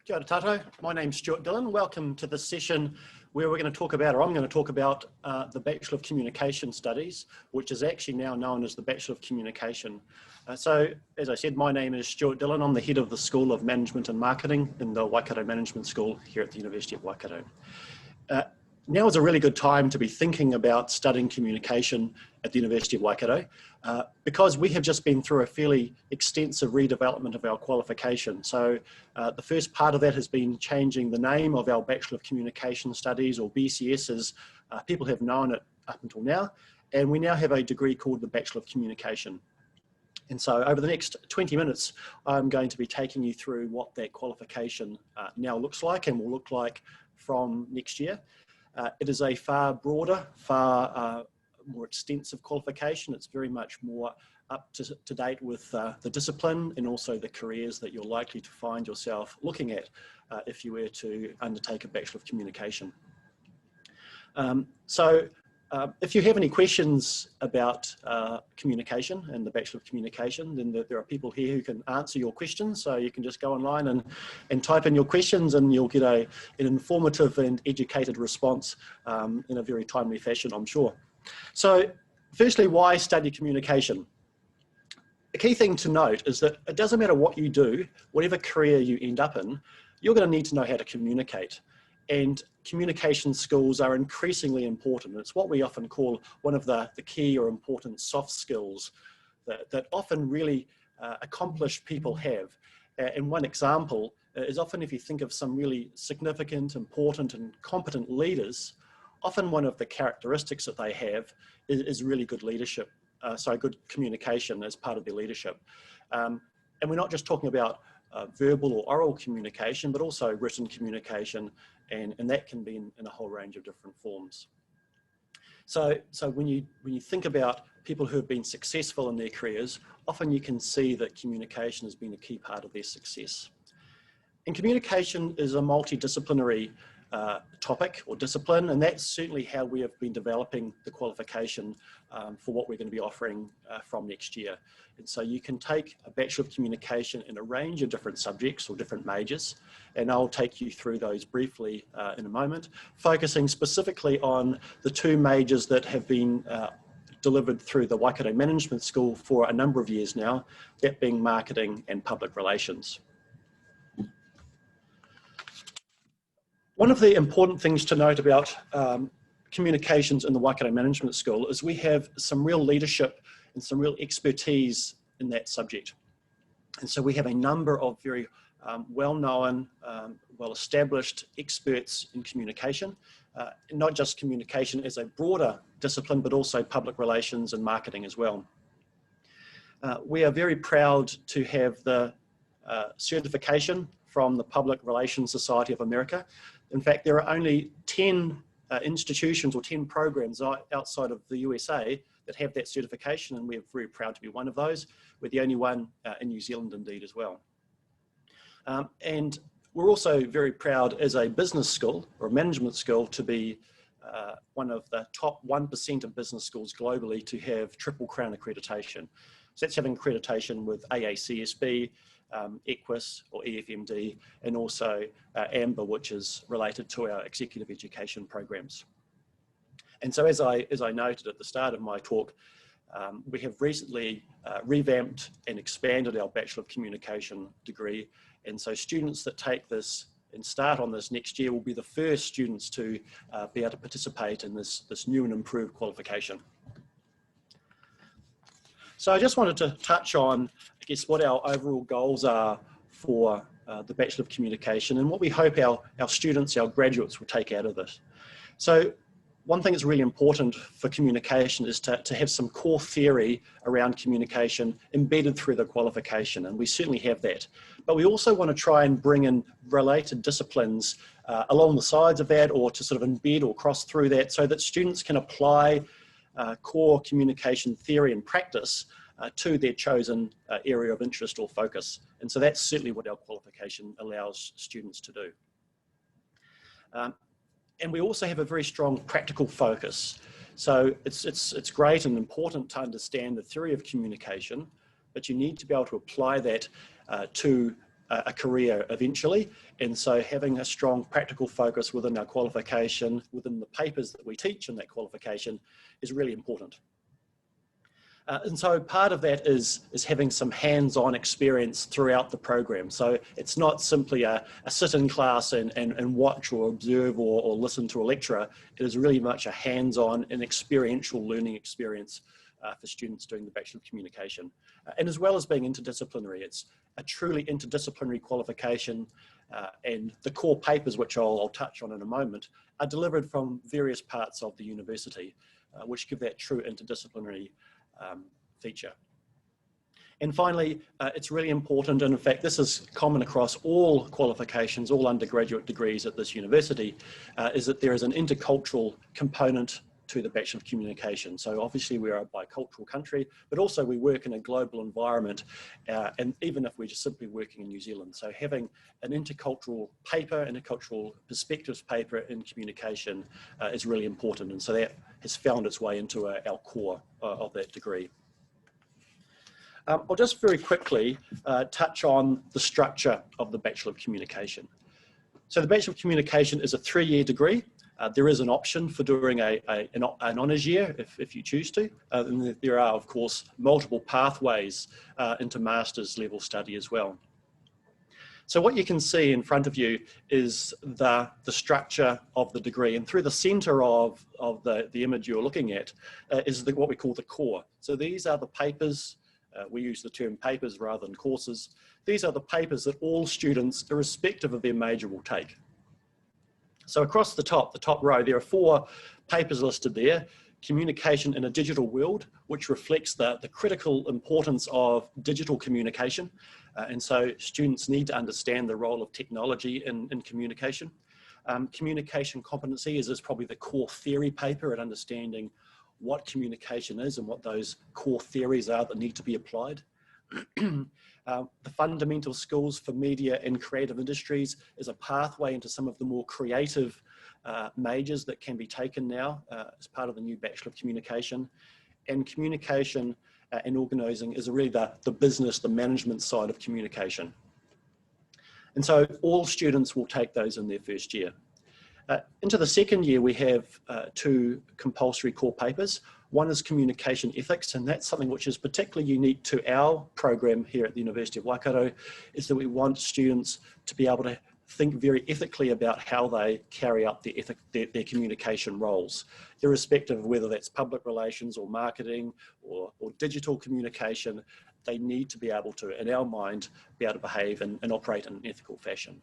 Kia ora tātou. My name's Stuart Dillon. Welcome to this session where we're going to talk about, or I'm going to talk about the Bachelor of Communication Studies, which is actually now known as the Bachelor of Communication. So, as I said, my name is Stuart Dillon. I'm the head of the School of Management and Marketing in the Waikato Management School here at the University of Waikato. Now is a really good time to be thinking about studying communication at the University of Waikato because we have just been through a fairly extensive redevelopment of our qualification. So the first part of that has been changing the name of our Bachelor of Communication Studies, or BCS as people have known it up until now, and we now have a degree called the Bachelor of Communication. And so over the next 20 minutes, I'm going to be taking you through what that qualification now looks like and will look like from next year. It is a far broader, far more extensive qualification. It's very much more up to date with the discipline and also the careers that you're likely to find yourself looking at if you were to undertake a Bachelor of Communication. If you have any questions about communication and the Bachelor of Communication, then there are people here who can answer your questions. So you can just go online and type in your questions and you'll get an informative and educated response in a very timely fashion, I'm sure. So firstly, why study communication? The key thing to note is that it doesn't matter what you do, whatever career you end up in, you're going to need to know how to communicate. And communication skills are increasingly important. It's what we often call one of the key or important soft skills that often really accomplished people have. And one example is often if you think of some really significant, important and competent leaders, often one of the characteristics that they have is really good leadership, good communication as part of their leadership. And we're not just talking about verbal or oral communication, but also written communication, and that can be in a whole range of different forms. So when you think about people who have been successful in their careers, often you can see that communication has been a key part of their success. And communication is a multidisciplinary topic or discipline, and that's certainly how we have been developing the qualification for what we're going to be offering from next year. And so you can take a Bachelor of Communication in a range of different subjects or different majors, and I'll take you through those briefly in a moment, focusing specifically on the two majors that have been delivered through the Waikato Management School for a number of years now, that being marketing and public relations. One of the important things to note about communications in the Waikato Management School is we have some real leadership and some real expertise in that subject. And so we have a number of very well-known, well-established experts in communication, not just communication as a broader discipline, but also public relations and marketing as well. We are very proud to have the certification from the Public Relations Society of America. In fact, there are only 10 institutions or 10 programs outside of the USA that have that certification, and we're very proud to be one of those. We're the only one in New Zealand indeed as well. And we're also very proud as a business school or a management school to be one of the top 1% of business schools globally to have Triple Crown accreditation. So that's having accreditation with AACSB, EQUIS or EFMD, and also AMBER, which is related to our executive education programs. And so as I noted at the start of my talk, we have recently revamped and expanded our Bachelor of Communication degree. And so students that take this and start on this next year will be the first students to be able to participate in this new and improved qualification. So I just wanted to touch on, I guess, what our overall goals are for the Bachelor of Communication and what we hope our students, our graduates will take out of this. So one thing that's really important for communication is to have some core theory around communication embedded through the qualification, and we certainly have that. But we also want to try and bring in related disciplines along the sides of that, or to sort of embed or cross through that, so that students can apply core communication theory and practice to their chosen area of interest or focus. And so that's certainly what our qualification allows students to do. And we also have a very strong practical focus. So it's great and important to understand the theory of communication, but you need to be able to apply that to a career eventually. And so having a strong practical focus within our qualification, within the papers that we teach in that qualification, is really important. And so part of that is having some hands-on experience throughout the program. So it's not simply a sit in class and watch or observe or listen to a lecturer. It is really much a hands-on and experiential learning experience for students doing the Bachelor of Communication. And as well as being interdisciplinary, it's a truly interdisciplinary qualification, and the core papers, which I'll touch on in a moment, are delivered from various parts of the university, which give that true interdisciplinary feature. And finally, it's really important, and in fact this is common across all qualifications, all undergraduate degrees at this university, is that there is an intercultural component to the Bachelor of Communication. So obviously we're a bicultural country, but also we work in a global environment, and even if we're just simply working in New Zealand. So having an intercultural paper, intercultural perspectives paper in communication is really important, and so that has found its way into our core of that degree. I'll just very quickly touch on the structure of the Bachelor of Communication. So the Bachelor of Communication is a 3-year degree. There is an option for doing an honours year if you choose to. And there are, of course, multiple pathways into master's level study as well. So what you can see in front of you is the structure of the degree, and through the centre of the image you're looking at is what we call the core. So these are the papers. We use the term papers rather than courses. These are the papers that all students, irrespective of their major, will take. So across the top row, there are 4 papers listed there. Communication in a digital world, which reflects the critical importance of digital communication. And so students need to understand the role of technology in communication. Communication competency is probably the core theory paper at understanding what communication is and what those core theories are that need to be applied. The fundamental skills for media and creative industries is a pathway into some of the more creative majors that can be taken now as part of the new Bachelor of Communication. And communication and organising is really the business, the management side of communication. And so all students will take those in their first year. Into the second year, we have 2 compulsory core papers. One is communication ethics, and that's something which is particularly unique to our program here at the University of Waikato, is that we want students to be able to think very ethically about how they carry out their communication roles, irrespective of whether that's public relations or marketing or digital communication. They need to be able to, in our mind, be able to behave and operate in an ethical fashion.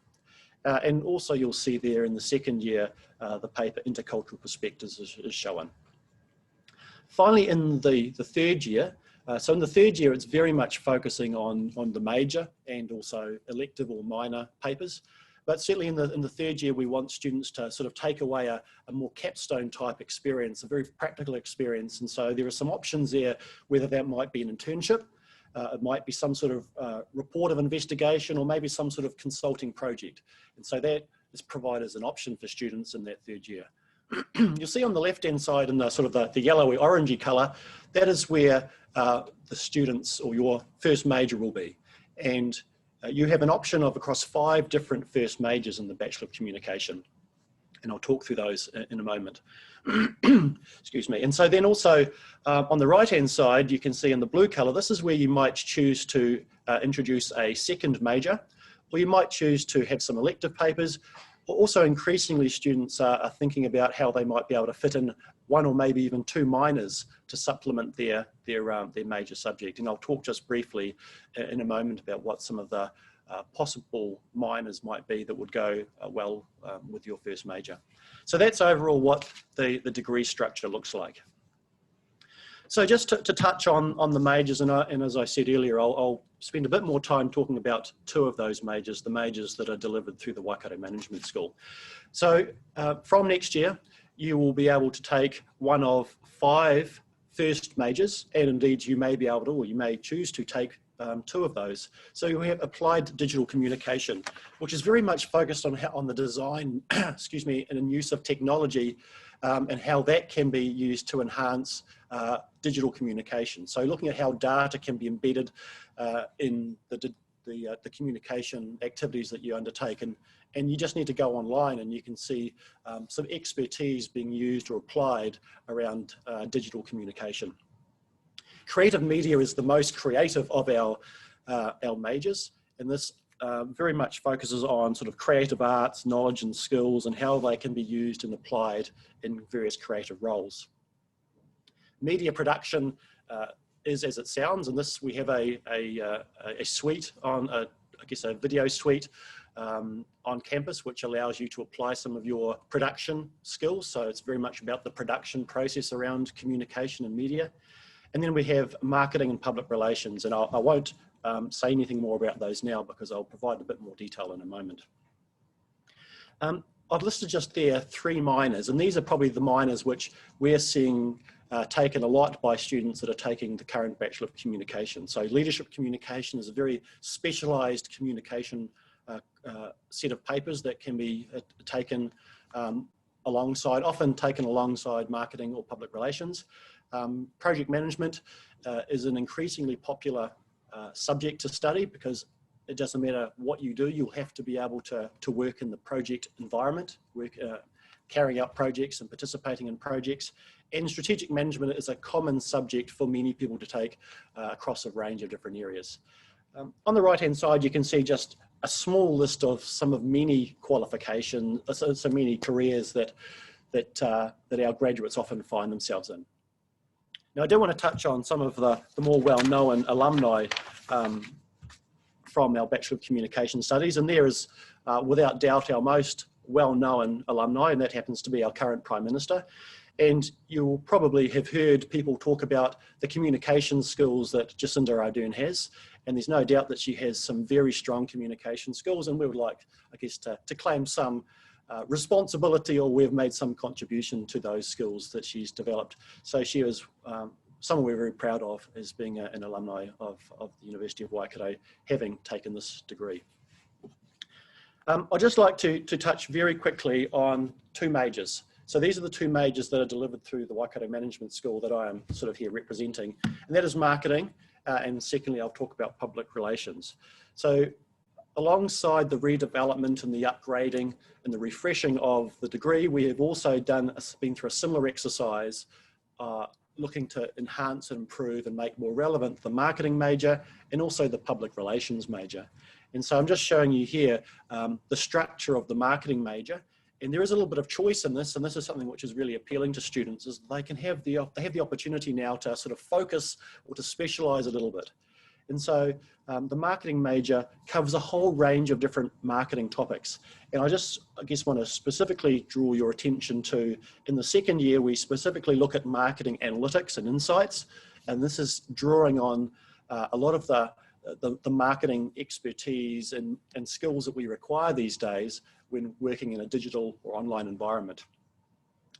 And also you'll see there in the second year, the paper Intercultural Perspectives is shown. Finally, in the third year, so in the third year, it's very much focusing on the major and also elective or minor papers. But certainly in the third year, we want students to sort of take away a more capstone type experience, a very practical experience. And so there are some options there, whether that might be an internship, it might be some sort of report of investigation, or maybe some sort of consulting project. And so that is provided as an option for students in that third year. You'll see on the left-hand side in the sort of the yellowy orangey colour, that is where the students or your first major will be. And you have an option of across 5 different first majors in the Bachelor of Communication. And I'll talk through those in a moment. Excuse me. And so then also on the right-hand side, you can see in the blue colour, this is where you might choose to introduce a second major, or you might choose to have some elective papers. Also, increasingly, students are thinking about how they might be able to fit in 1 or maybe even 2 minors to supplement their major subject. And I'll talk just briefly in a moment about what some of the possible minors might be that would go well with your first major. So that's overall what the degree structure looks like. So just to touch on the majors, and as I said earlier, I'll spend a bit more time talking about 2 of those majors, the majors that are delivered through the Waikato Management School. So from next year, you will be able to take one of 5 first majors, and indeed you may be able to, or you may choose to take 2 of those. So you have applied digital communication, which is very much focused on the design, excuse me, and use of technology, and how that can be used to enhance digital communication. So looking at how data can be embedded in the the communication activities that you undertake, and you just need to go online and you can see some expertise being used or applied around digital communication. Creative media is the most creative of our majors, and this very much focuses on sort of creative arts, knowledge and skills, and how they can be used and applied in various creative roles. Media production is as it sounds, and this we have a suite on I guess a video suite on campus, which allows you to apply some of your production skills. So it's very much about the production process around communication and media. And then we have marketing and public relations, and I won't say anything more about those now because I'll provide a bit more detail in a moment. I've listed just there 3 minors, and these are probably the minors which we're seeing taken a lot by students that are taking the current Bachelor of Communication. So leadership communication is a very specialised communication set of papers that can be taken alongside, often taken alongside marketing or public relations. Project management is an increasingly popular subject to study because it doesn't matter what you do, you'll have to be able to work in the project environment, carrying out projects and participating in projects. And strategic management is a common subject for many people to take across a range of different areas. On the right hand side, you can see just a small list of some of many qualifications, so many careers that our graduates often find themselves in. Now, I do want to touch on some of the more well-known alumni from our Bachelor of Communication Studies, and there is without doubt our most well-known alumni, and that happens to be our current Prime Minister. And you'll probably have heard people talk about the communication skills that Jacinda Ardern has, and there's no doubt that she has some very strong communication skills, and we would like, I guess, to claim some responsibility, or we've made some contribution to those skills that she's developed. So she is someone we're very proud of as being an alumni of the University of Waikato, having taken this degree. I'd just like to touch very quickly on 2 majors. So these are the 2 majors that are delivered through the Waikato Management School that I am sort of here representing, and that is marketing, and secondly, I'll talk about public relations. So alongside the redevelopment and the upgrading and the refreshing of the degree, we have also been through a similar exercise looking to enhance and improve and make more relevant the marketing major and also the public relations major. And so I'm just showing you here the structure of the marketing major. And there is a little bit of choice in this, and this is something which is really appealing to students, is they have the opportunity now to sort of focus or to specialise a little bit. And so the marketing major covers a whole range of different marketing topics. And I guess want to specifically draw your attention to, in the second year, we specifically look at marketing analytics and insights. And this is drawing on a lot of the marketing expertise and skills that we require these days when working in a digital or online environment.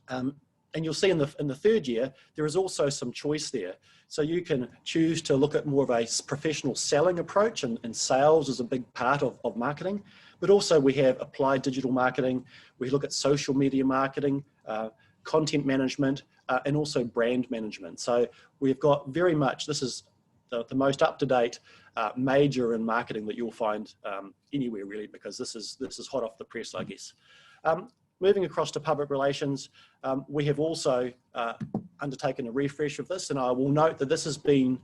And you'll see in the third year, there is also some choice there. So you can choose to look at more of a professional selling approach, and sales is a big part of marketing, but also we have applied digital marketing. We look at social media marketing, content management, and also brand management. So we've got very much, this is the most up-to-date major in marketing that you'll find anywhere really, because this is hot off the press, I guess. Moving across to public relations, we have also undertaken a refresh of this, and I will note that this has been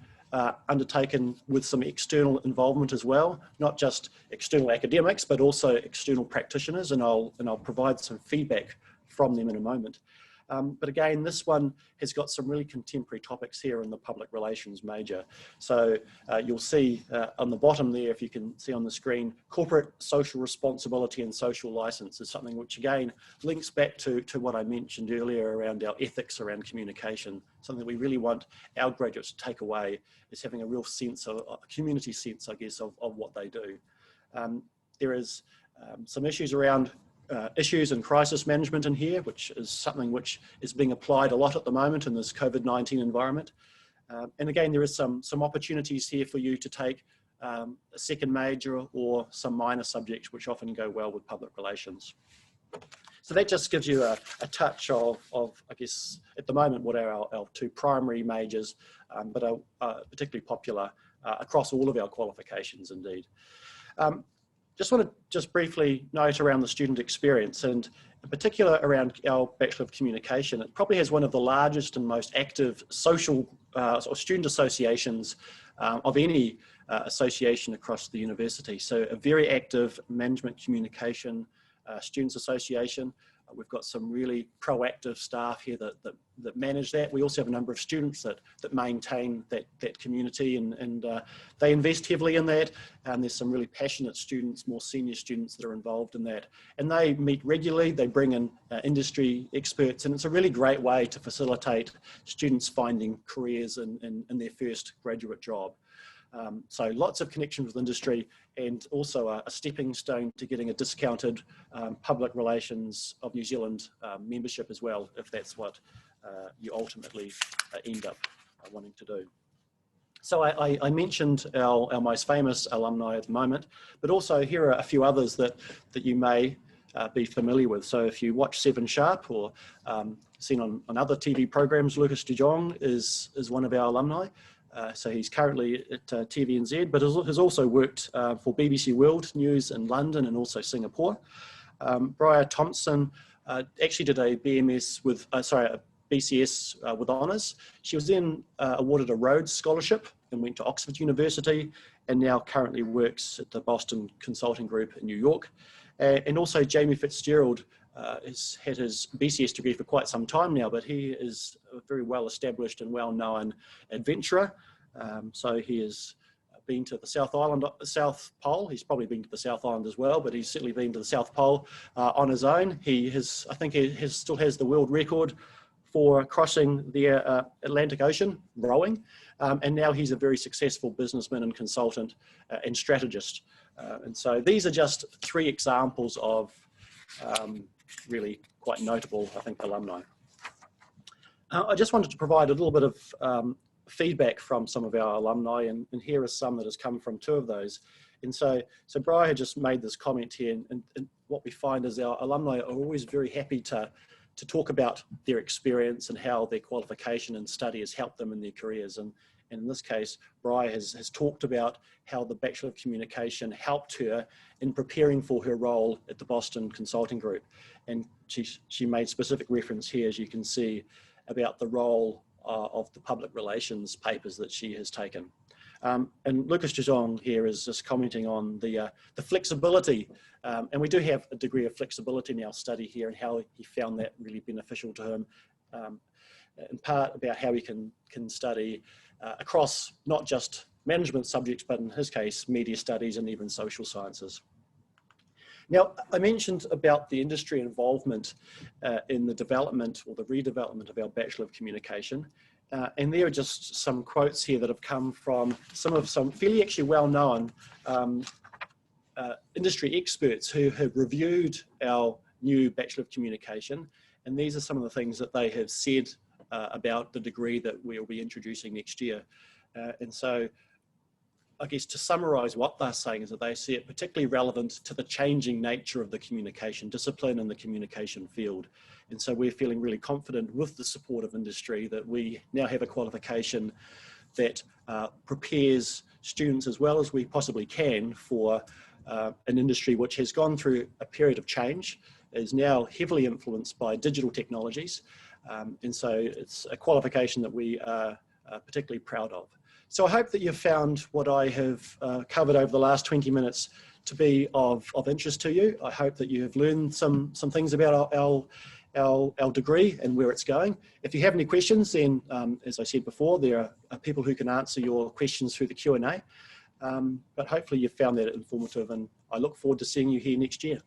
undertaken with some external involvement as well, not just external academics, but also external practitioners, and I'll provide some feedback from them in a moment. But again, this one has got some really contemporary topics here in the public relations major. So you'll see on the bottom there, if you can see on the screen, corporate social responsibility and social license is something which again links back to what I mentioned earlier around our ethics around communication. Something we really want our graduates to take away is having a real sense of a community sense, I guess, of what they do. There is some issues around issues and crisis management in here, which is something which is being applied a lot at the moment in this COVID-19 environment. And again, there is some opportunities here for you to take a second major or some minor subjects which often go well with public relations. So that just gives you a touch of, I guess, at the moment, what are our 2 primary majors, but are particularly popular across all of our qualifications indeed. Just want to briefly note around the student experience, and in particular around our Bachelor of Communication. It probably has one of the largest and most active social or student associations of any association across the university. So a very active management communication students association. We've got some really proactive staff here that manage that. We also have a number of students that maintain that community, and they invest heavily in that. And there's some really passionate students, more senior students that are involved in that. And they meet regularly, they bring in industry experts, and it's a really great way to facilitate students finding careers in their first graduate job. So lots of connections with industry, and also a stepping stone to getting a discounted public relations of New Zealand membership as well, if that's what you ultimately end up wanting to do. So I mentioned our most famous alumni at the moment, but also here are a few others that you may be familiar with. So if you watch 7 Sharp or seen on other TV programs, Lucas de Jong is one of our alumni. So he's currently at TVNZ, but has also worked for BBC World News in London and also Singapore. Briar Thompson actually did a BCS with honours. She was then awarded a Rhodes Scholarship and went to Oxford University, and now currently works at the Boston Consulting Group in New York. And also Jamie Fitzgerald has had his BCS degree for quite some time now, but he is a very well established and well known adventurer. So he has been to the South Pole. He's probably been to the South Island as well, but he's certainly been to the South Pole on his own. He has, I think he still has the world record for crossing the Atlantic Ocean rowing. And now he's a very successful businessman and consultant and strategist. And so these are just 3 examples of really quite notable, I think, alumni. I just wanted to provide a little bit of feedback from some of our alumni, and here are some that has come from 2 of those. And so Briar had just made this comment here, and what we find is our alumni are always very happy to talk about their experience and how their qualification and study has helped them in their careers. And in this case, Briar has talked about how the Bachelor of Communication helped her in preparing for her role at the Boston Consulting Group. And she made specific reference here, as you can see, about the role of the public relations papers that she has taken. And Lucas de Jong here is just commenting on the flexibility, and we do have a degree of flexibility in our study here, and how he found that really beneficial to him, in part about how he can study across not just management subjects, but in his case, media studies and even social sciences. Now, I mentioned about the industry involvement in the development or the redevelopment of our Bachelor of Communication. And there are just some quotes here that have come from some fairly actually well-known industry experts who have reviewed our new Bachelor of Communication. And these are some of the things that they have said about the degree that we'll be introducing next year. And so I guess to summarise what they're saying is that they see it particularly relevant to the changing nature of the communication discipline and the communication field. And so we're feeling really confident with the support of industry that we now have a qualification that prepares students as well as we possibly can for an industry which has gone through a period of change, is now heavily influenced by digital technologies. And so it's a qualification that we are particularly proud of. So I hope that you've found what I have covered over the last 20 minutes to be of interest to you. I hope that you have learned some things about our degree and where it's going. If you have any questions, then as I said before, there are people who can answer your questions through the Q&A. But hopefully you've found that informative, and I look forward to seeing you here next year.